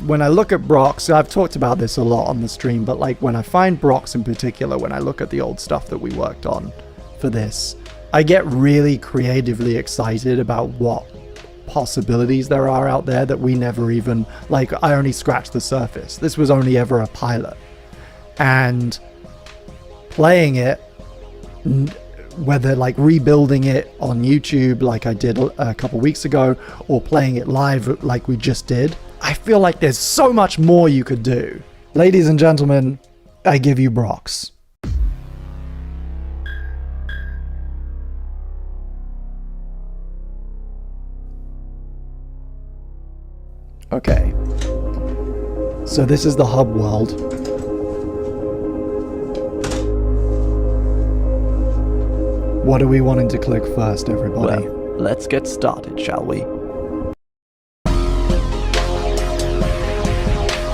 when I look at B.R.O.X, I've talked about this a lot on the stream, but like when I find B.R.O.X in particular, when I look at the old stuff that we worked on for this, I get really creatively excited about what possibilities there are out there that we never even, like, I only scratched the surface. This was only ever a pilot. And playing it, whether like rebuilding it on YouTube like I did a couple weeks ago, or playing it live like we just did, I feel like there's so much more you could do. Ladies and gentlemen, I give you B.R.O.X. Okay, so this is the hub world. What are we wanting to click first, everybody? Well, let's get started, shall we?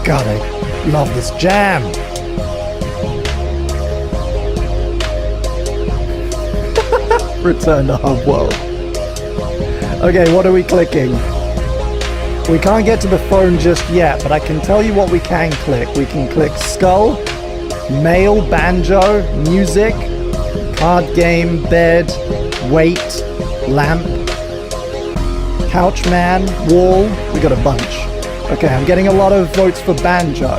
God, I love this jam! Return to hub world. Okay, what are we clicking? We can't get to the phone just yet, but I can tell you what we can click. We can click skull, mail, banjo, music, card game, bed, weight, lamp, couch man, wall. We got a bunch. Okay, I'm getting a lot of votes for banjo.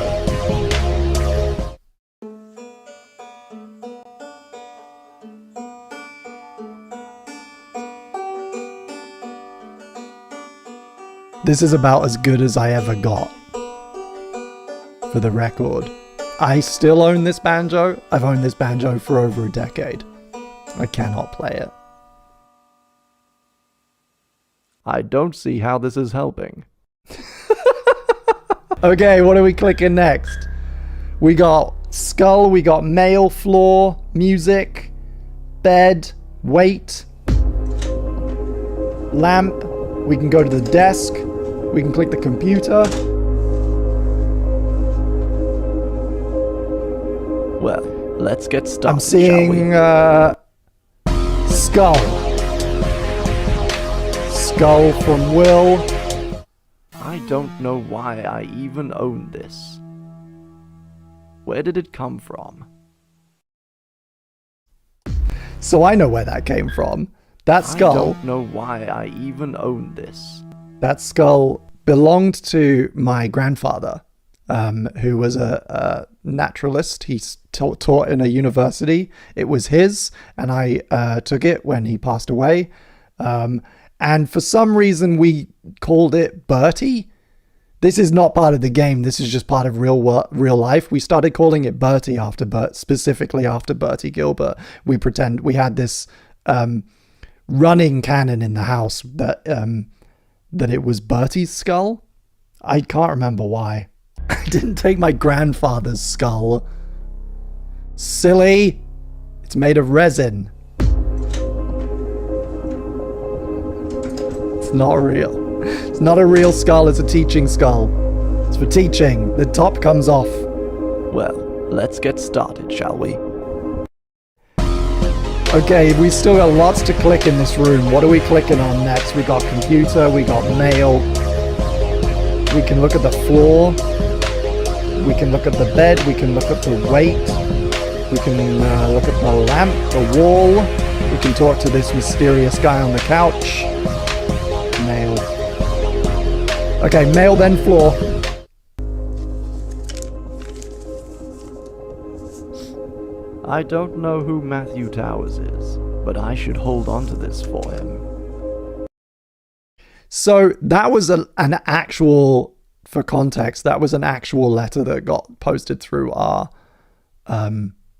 This is about as good as I ever got. For the record, I still own this banjo. I've owned this banjo for over a decade. I cannot play it. I don't see how this is helping. Okay, what are we clicking next? We got skull, we got mail, floor, music, bed, weight, lamp. We can go to the desk. We can click the computer. Well, let's get started. I'm seeing skull. Skull from Will. I don't know why I even own this. Where did it come from? So I know where that came from. That skull. I don't know why I even own this. That skull belonged to my grandfather, who was a naturalist. He taught in a university. It was his, and I took it when he passed away. And for some reason, we called it Bertie. This is not part of the game. This is just part of real life. We started calling it Bertie specifically after Bertie Gilbert. We pretend we had this running canon in the house that that it was Bertie's skull. I can't remember why. I didn't take my grandfather's skull. Silly. It's made of resin. It's not real. It's not a real skull, it's a teaching skull. It's for teaching. The top comes off. Well, let's get started, shall we? Okay, we still got lots to click in this room. What are we clicking on next? We got computer, we got mail. We can look at the floor. We can look at the bed. We can look at the weight. We can look at the lamp, the wall. We can talk to this mysterious guy on the couch. Mail. Okay, mail then floor. I don't know who Matthew Towers is, but I should hold on to this for him. So that was an actual, for context, that was an actual letter that got posted through our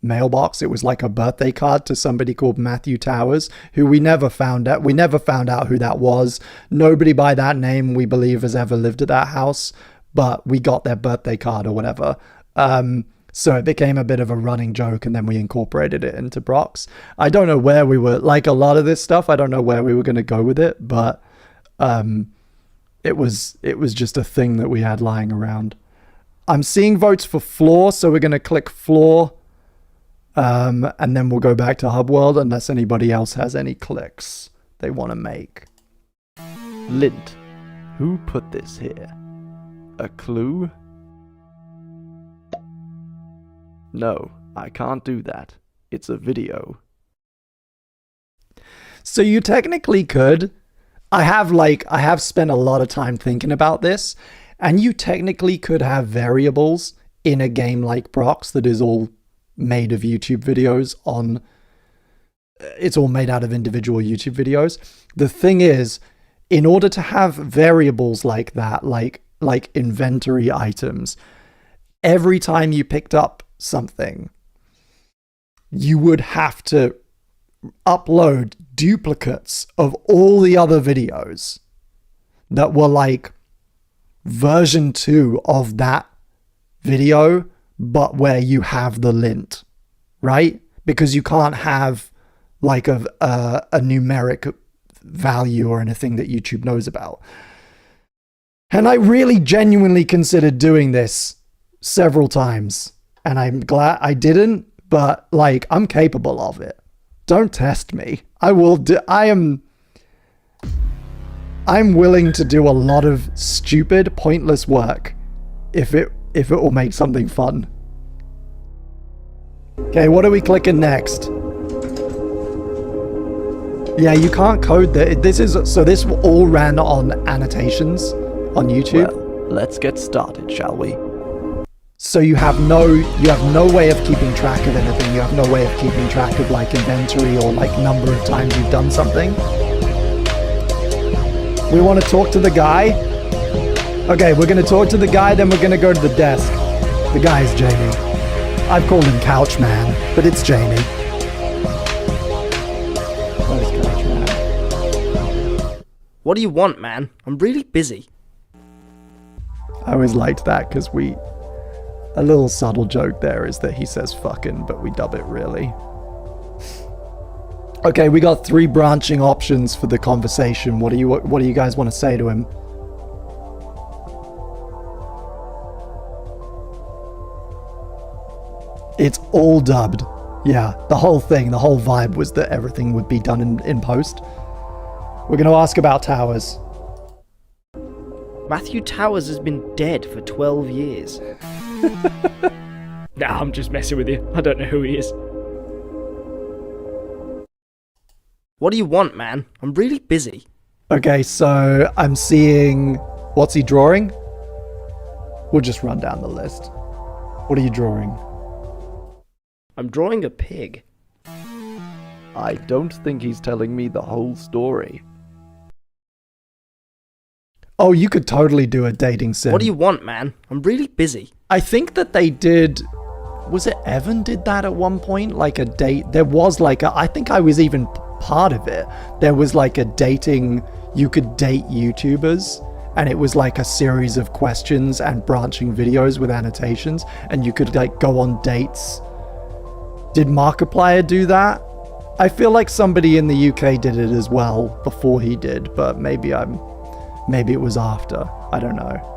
mailbox. It was like a birthday card to somebody called Matthew Towers, who we never found out. We never found out who that was. Nobody by that name, we believe, has ever lived at that house, but we got their birthday card or whatever. So it became a bit of a running joke, and then we incorporated it into B.R.O.X. I don't know where we were, like a lot of this stuff, I don't know where we were going to go with it, but it was just a thing that we had lying around. I'm seeing votes for floor, so we're going to click floor, and then we'll go back to Hub World unless anybody else has any clicks they want to make. Lint. Who put this here? A clue? No, I can't do that. It's a video. So you technically could. I have spent a lot of time thinking about this, and you technically could have variables in a game like BROX that is all made of YouTube videos on. It's all made out of individual YouTube videos. The thing is, in order to have variables like that, like inventory items, every time you picked up something, you would have to upload duplicates of all the other videos that were like version 2 of that video, but where you have the lint, right? Because you can't have like a numeric value or anything that YouTube knows about. And I really genuinely considered doing this several times, and I'm glad I didn't, but like, I'm capable of it. Don't test me. I'm willing to do a lot of stupid, pointless work if it will make something fun. Okay, what are we clicking next? Yeah, you can't code that. This all ran on annotations on YouTube. Well, let's get started, shall we? So you have no way of keeping track of anything. You have no way of keeping track of like inventory or like number of times you've done something. We want to talk to the guy. Okay, we're going to talk to the guy, then we're going to go to the desk. The guy is Jamie. I've called him Couch Man, but it's Jamie. Where's Couch Man? What do you want, man? I'm really busy. I always liked that because a little subtle joke there is that he says fucking, but we dub it really. Okay, we got 3 branching options for the conversation. What do you guys want to say to him? It's all dubbed. Yeah, the whole vibe was that everything would be done in post. We're going to ask about Towers. Matthew Towers has been dead for 12 years. Nah, I'm just messing with you. I don't know who he is. What do you want, man? I'm really busy. Okay, so I'm seeing... What's he drawing? We'll just run down the list. What are you drawing? I'm drawing a pig. I don't think he's telling me the whole story. Oh, you could totally do a dating sim. What do you want, man? I'm really busy. I think that they did... Was it Evan did that at one point? Like a date... There was like a... I think I was even part of it. There was like a dating... You could date YouTubers, and it was like a series of questions and branching videos with annotations, and you could like go on dates. Did Markiplier do that? I feel like somebody in the UK did it as well before he did, but maybe it was after. I don't know.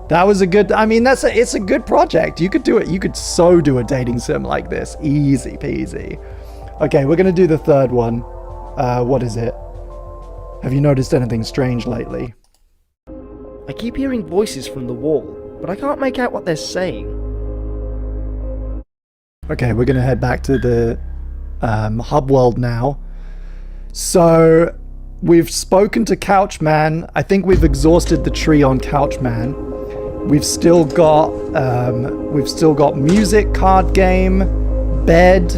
That was a good... I mean, it's a good project. You could do it. You could so do a dating sim like this. Easy peasy. Okay, we're going to do the third one. What is it? Have you noticed anything strange lately? I keep hearing voices from the wall, but I can't make out what they're saying. Okay, we're going to head back to the hub world now. So... We've spoken to Couchman. I think we've exhausted the tree on Couchman. We've still got music, card game, bed,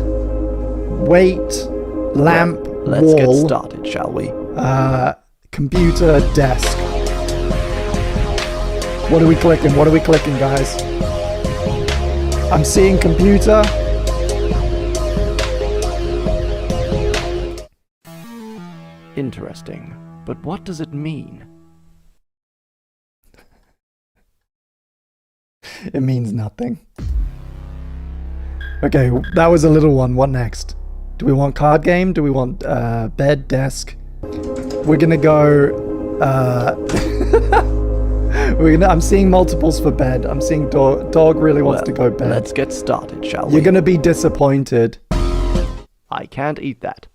weight, lamp, Let's wall. get started, shall we? Computer, desk. What are we clicking? What are we clicking, guys? I'm seeing computer. Interesting. But what does it mean? It means nothing. Okay, that was a little one. What next? Do we want card game? Do we want bed, desk? We're gonna go... I'm seeing multiples for bed. I'm seeing dog really wants to go bed. Let's get started, shall we? You're gonna be disappointed. I can't eat that.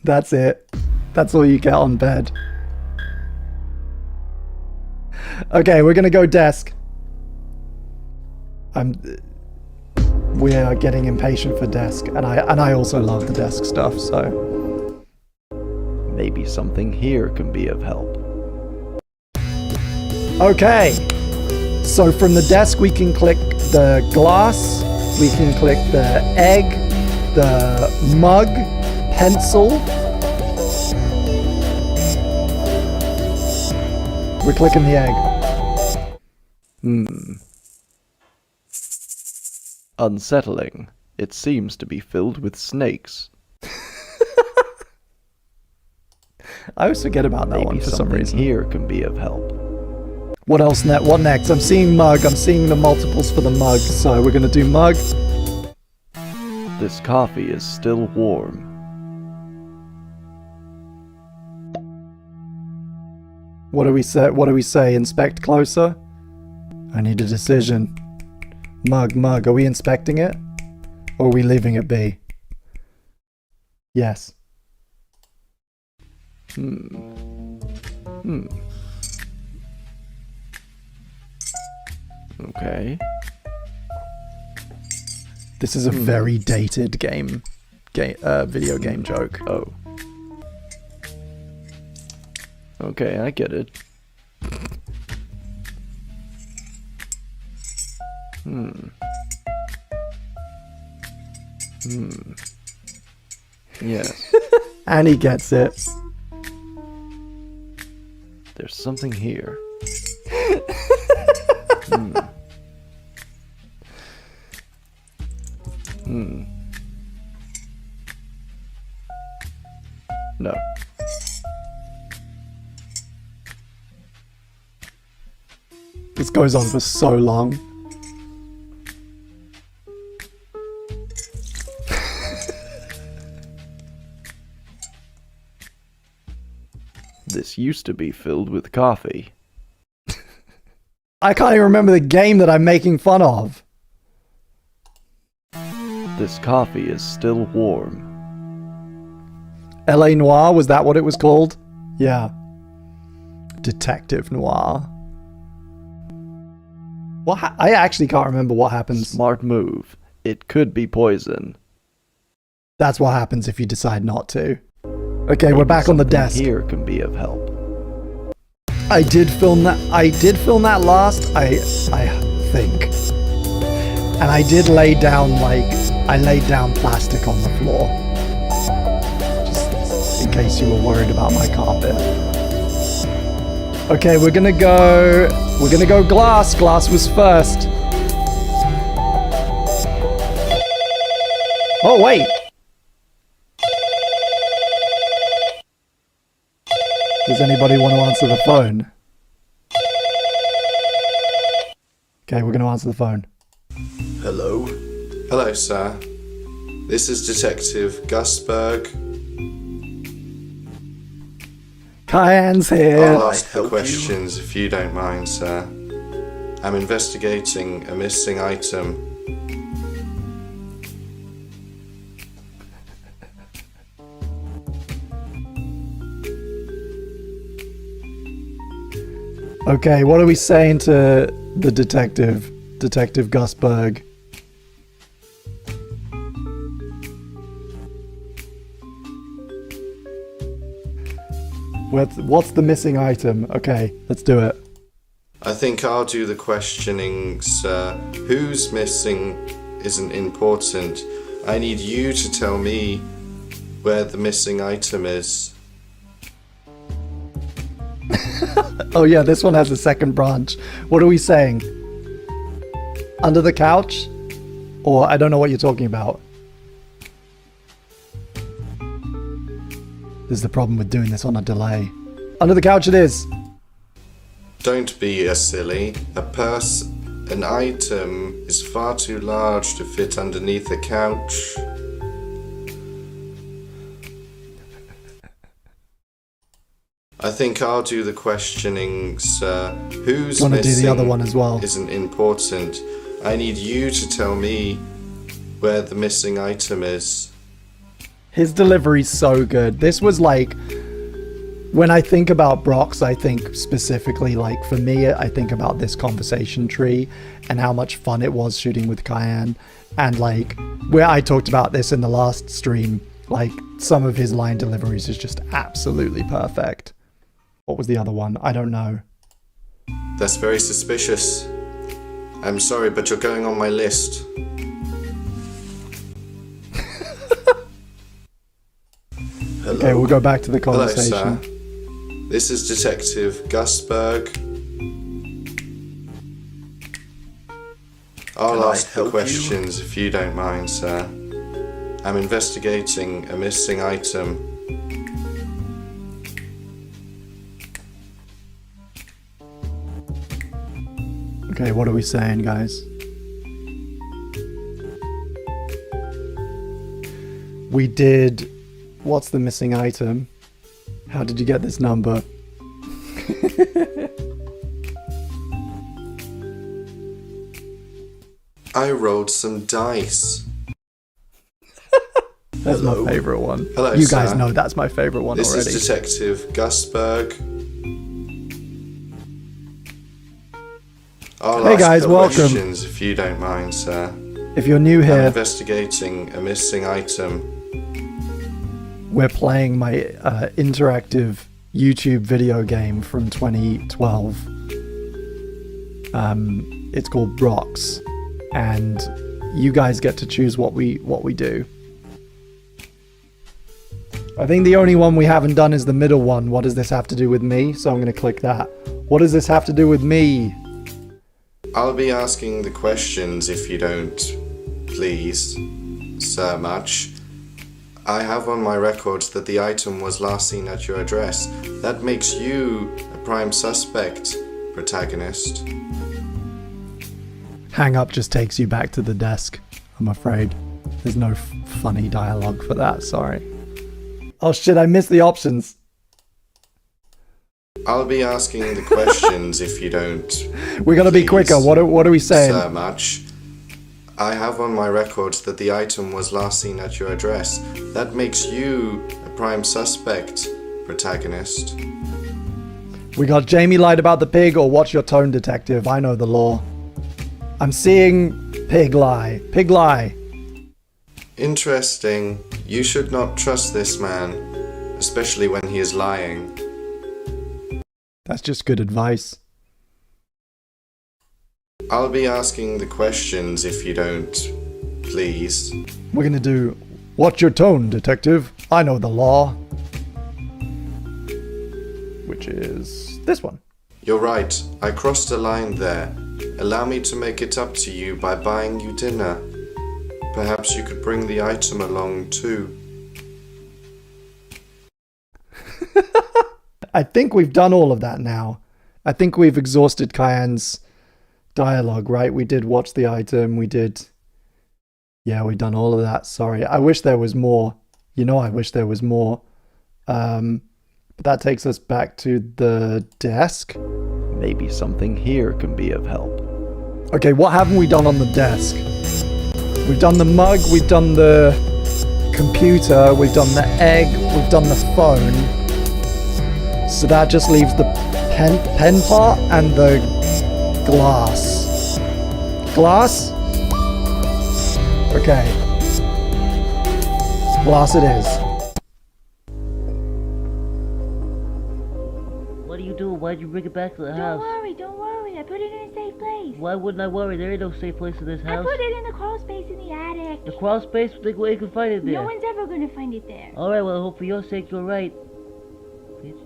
That's it. That's all you get on bed. Okay, we're gonna go desk. We are getting impatient for desk, and I also love the desk stuff, so. Maybe something here can be of help. Okay. So from the desk we can click the glass, we can click the egg, the mug, pencil. We're clicking the egg. Unsettling. It seems to be filled with snakes. I always forget about that one Maybe for some something reason. here can be of help. What else what next? I'm seeing mug. I'm seeing the multiples for the mug. So we're gonna do mug. This coffee is still warm. What do we say? What do we say? Inspect closer? I need a decision. Mug. Are we inspecting it? Or are we leaving it be? Yes. Okay. This is a very dated video game joke. Oh. Okay, I get it. Yes. And he gets it. There's something here. No. This goes on for so long. This used to be filled with coffee. I can't even remember the game that I'm making fun of. This coffee is still warm. L.A. Noire, was that what it was called? Yeah. Detective Noir. I actually can't remember what happens. Smart move. It could be poison. That's what happens if you decide not to. Okay, we're back on the Something desk. Here can be of help. I did film that last, I think. And I did lay down, I laid down plastic on the floor. Just in case you were worried about my carpet. Okay, we're gonna go glass. Glass was first. Oh, wait. Does anybody want to answer the phone? Okay, we're going to answer the phone. Hello? Hello, sir. This is Detective Gusberg. Kyan's here. I'll ask the questions if you don't mind, sir. I'm investigating a missing item. Okay, what are we saying to the detective? Detective Gusberg. What's the missing item? Okay, let's do it. I think I'll do the questioning, sir. Who's missing isn't important. I need you to tell me where the missing item is. Oh yeah, this one has a second branch. What are we saying? Under the couch? Or I don't know what you're talking about. This is the problem with doing this on a delay. Under the couch it is. Don't be a silly. An item is far too large to fit underneath a couch. I think I'll do the questioning, sir. Who's Want to do missing the other one as well? isn't important. I need you to tell me where the missing item is. His delivery's so good. This was like When I think about BROX, I think specifically, like, for me, I think about this conversation tree and how much fun it was shooting with Cayenne. And, like, where I talked about this in the last stream, like, some of his line deliveries is just absolutely perfect. What was the other one? I don't know. That's very suspicious. I'm sorry, but you're going on my list. Hello. Okay, we'll go back to the conversation. Hello, sir. This is Detective Gus Berg. I'll ask the questions if you don't mind, sir. I'm investigating a missing item. Okay, what are we saying, guys? We did... What's the missing item? How did you get this number? I rolled some dice. That's my favorite one. Hello, you guys sir. know that's my favorite one This already. is Detective Gus Berg. I'll Hey ask guys, the welcome. questions if you don't mind, sir. If you're new I'm here, investigating a missing item. we're playing my interactive YouTube video game from 2012. It's called BROX, and you guys get to choose what we do. I think the only one we haven't done is the middle one. What does this have to do with me? So I'm going to click that. What does this have to do with me? I'll be asking the questions if you don't, please, Sir Much. I have on my records that the item was last seen at your address. That makes you a prime suspect, protagonist. Hang up just takes you back to the desk, I'm afraid. There's no funny dialogue for that, sorry. Oh shit, I missed the options. I'll be asking the questions if you don't. We gotta be quicker. What are we saying? Sir Much. I have on my records that the item was last seen at your address. That makes you a prime suspect, protagonist. We got Jamie lied about the pig or watch your tone, detective. I know the law. I'm seeing pig lie. Pig lie. Interesting. You should not trust this man, especially when he is lying. That's just good advice. I'll be asking the questions if you don't, please. We're gonna do watch your tone, detective. I know the law. Which is this one. You're right, I crossed a line there. Allow me to make it up to you by buying you dinner. Perhaps you could bring the item along too. I think we've done all of that now. I think we've exhausted Cayenne's dialogue, right? We did watch the item, we did... Yeah, we've done all of that, sorry. I wish there was more. You know I wish there was more. But that takes us back to the desk. Maybe something here can be of help. Okay, what haven't we done on the desk? We've done the mug, we've done the computer, we've done the egg, we've done the phone. So that just leaves the pen part and the glass. Glass? Okay. Glass it is. What are you doing? Why'd you bring it back to the house? Don't worry. I put it in a safe place. Why wouldn't I worry? There ain't no safe place in this I house. put it in the crawl space in the attic. The crawl space? Think where you can find it there. No one's ever gonna find it there. Alright, well, I hope for your sake you're right. Bitch.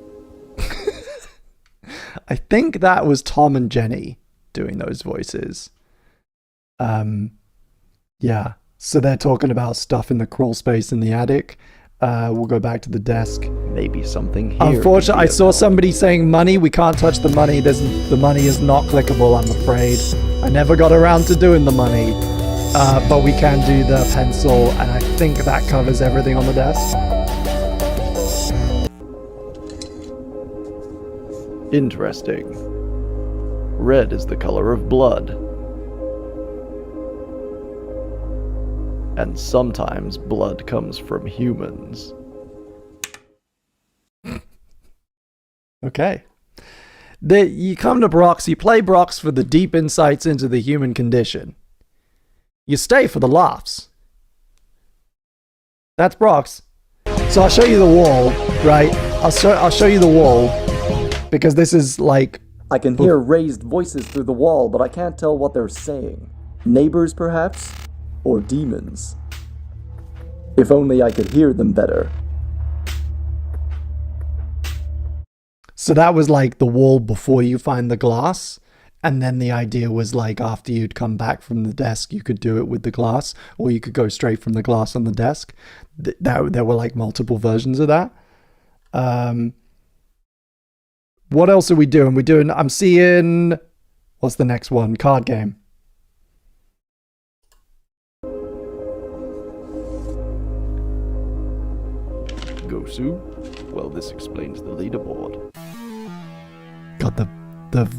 I think that was Tom and Jenny doing those voices. Yeah. So they're talking about stuff in the crawl space in the attic. We'll go back to the desk. Maybe something here. Unfortunately, I saw somebody saying money. We can't touch the money. The money is not clickable, I'm afraid. I never got around to doing the money. But we can do the pencil, and I think that covers everything on the desk. Interesting. Red is the color of blood. And sometimes blood comes from humans. Okay. You come to B.R.O.X, you play B.R.O.X for the deep insights into the human condition. You stay for the laughs. That's B.R.O.X. So I'll show you the wall, right? I'll show you the wall, because this is like... I can hear raised voices through the wall, but I can't tell what they're saying. Neighbors, perhaps? Or demons? If only I could hear them better. So that was like the wall before you find the glass. And then the idea was like after you'd come back from the desk, you could do it with the glass, or you could go straight from the glass on the desk. There were like multiple versions of that. What else are we doing? I'm seeing, what's the next one? Card game. Gosu? Well, this explains the leaderboard. God, the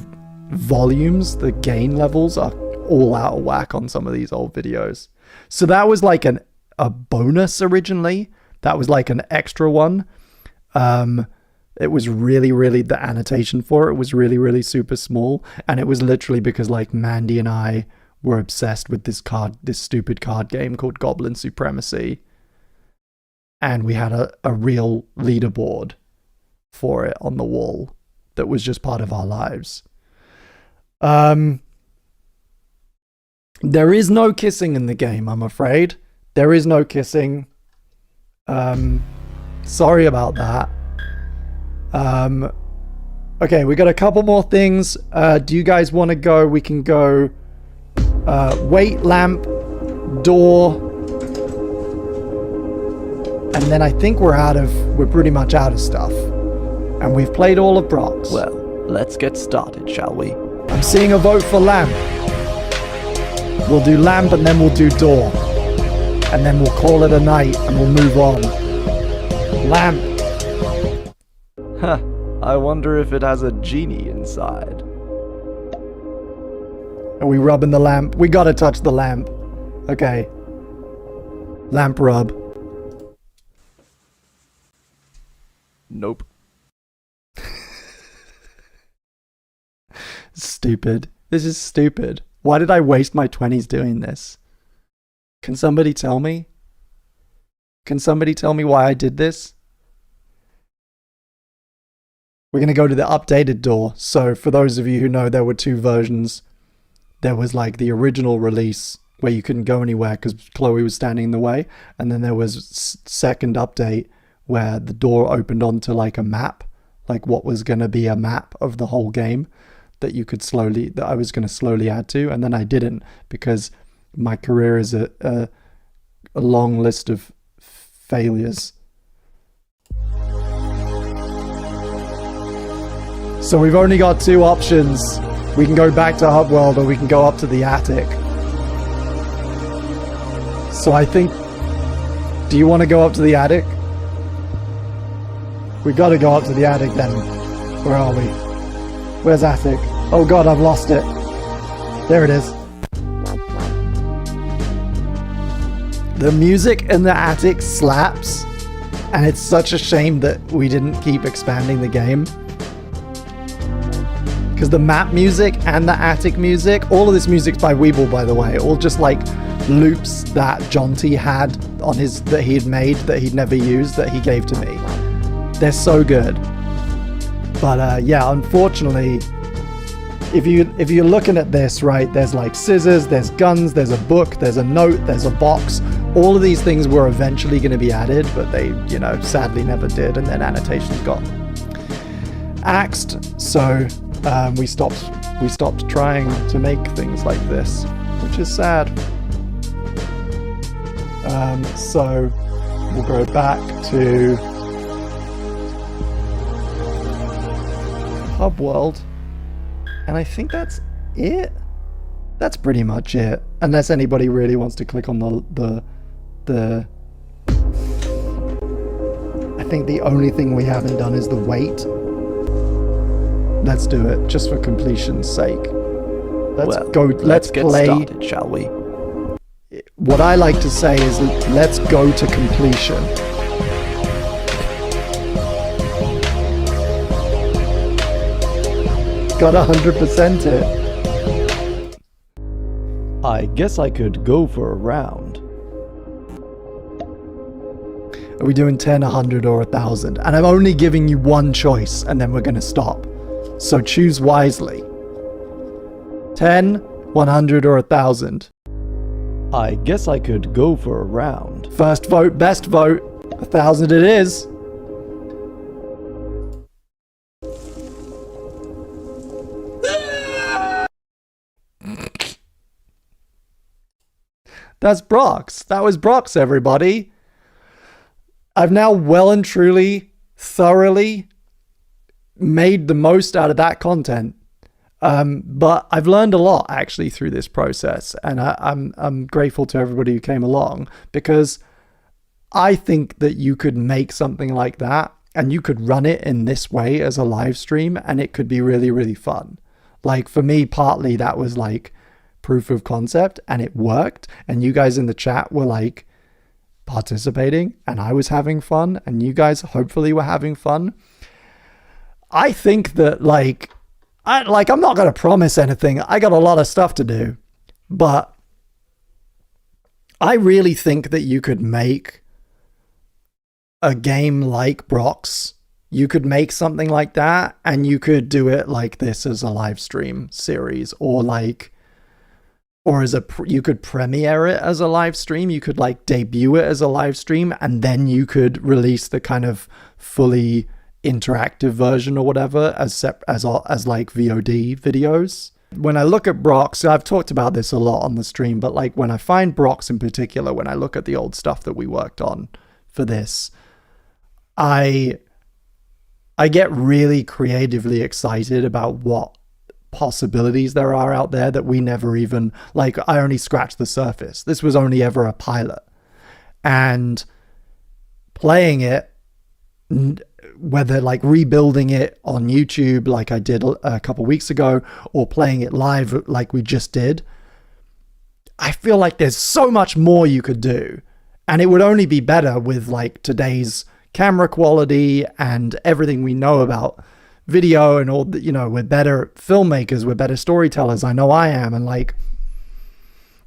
volumes, the gain levels are all out of whack on some of these old videos. So that was like a bonus originally. That was like an extra one. It was really, the annotation for it was really super small. And it was literally because like Mandy and I were obsessed with this stupid card game called Goblin Supremacy. And we had a real leaderboard for it on the wall that was just part of our lives. There is no kissing in the game, I'm afraid. There is no kissing. Sorry about that. Okay, we got a couple more things. Do you guys want to go? We can go wait, lamp, door, and then I think we're pretty much out of stuff. And we've played all of B.R.O.X. Well, let's get started, shall we? I'm seeing a vote for lamp. We'll do lamp and then we'll do door. And then we'll call it a night and we'll move on. Lamp. Huh. I wonder if it has a genie inside. Are we rubbing the lamp? We gotta touch the lamp. Okay. Lamp rub. Nope. Stupid. This is stupid. Why did I waste my 20s doing this? Can somebody tell me? Can somebody tell me why I did this? We're going to go to the updated door. So for those of you who know, there were two versions. There was like the original release where you couldn't go anywhere because Chloe was standing in the way. And then there was second update where the door opened onto like a map, like what was going to be a map of the whole game that I was going to slowly add to. And then I didn't, because my career is a long list of failures. So we've only got two options. We can go back to Hubworld or we can go up to the attic. So I think, do you want to go up to the attic? We gotta go up to the attic then. Where are we? Where's attic? Oh god, I've lost it. There it is. The music in the attic slaps, and it's such a shame that we didn't keep expanding the game. Because the map music and the attic music, all of this music's by Weeble, by the way, all just like loops that Jonty had on that he had made, that he'd never used, that he gave to me. They're so good. But yeah, unfortunately, if you're looking at this, right, there's like scissors, there's guns, there's a book, there's a note, there's a box. All of these things were eventually going to be added, but they, sadly never did, and then annotations got axed. So we stopped trying to make things like this, which is sad. So we'll go back to Hubworld, and I think that's it. That's pretty much it, unless anybody really wants to click on the I think the only thing we haven't done is the wait. Let's do it, just for completion's sake. Let's get play. Started, shall we? What I like to say is, let's go to completion. got 100% it. I guess I could go for a round. Are we doing 10, 100, or 1,000? And I'm only giving you one choice, and then we're going to stop. So choose wisely. 10, 100, or 1,000? I guess I could go for a round. First vote, best vote. 1,000 it is. That's B.R.O.X. That was B.R.O.X, everybody. I've now well and truly, thoroughly made the most out of that content. But I've learned a lot actually through this process, and I'm grateful to everybody who came along, because I think that you could make something like that and you could run it in this way as a live stream, and it could be really, really fun. Like for me, partly that was like proof of concept, and it worked, and you guys in the chat were like participating, and I was having fun, and you guys hopefully were having fun. I think that I'm not going to promise anything. I got a lot of stuff to do, but I really think that you could make a game like B.R.O.X. You could make something like that, and you could do it like this as a live stream series, or you could premiere it as a live stream. You could like debut it as a live stream, and then you could release the kind of fully interactive version or whatever as like VOD videos. When I look at B.R.O.X., I've talked about this a lot on the stream, but like when I find B.R.O.X. in particular, when I look at the old stuff that we worked on for this, I get really creatively excited about what possibilities there are out there that we never even, like, I only scratched the surface. This was only ever a pilot, and playing it, whether like rebuilding it on YouTube like I did a couple weeks ago, or playing it live like we just did, I feel like there's so much more you could do, and it would only be better with like today's camera quality and everything we know about video, and all that, you know, we're better filmmakers, we're better storytellers. I know I am. And like,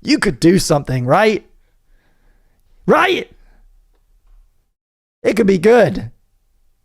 you could do something, right? It could be good.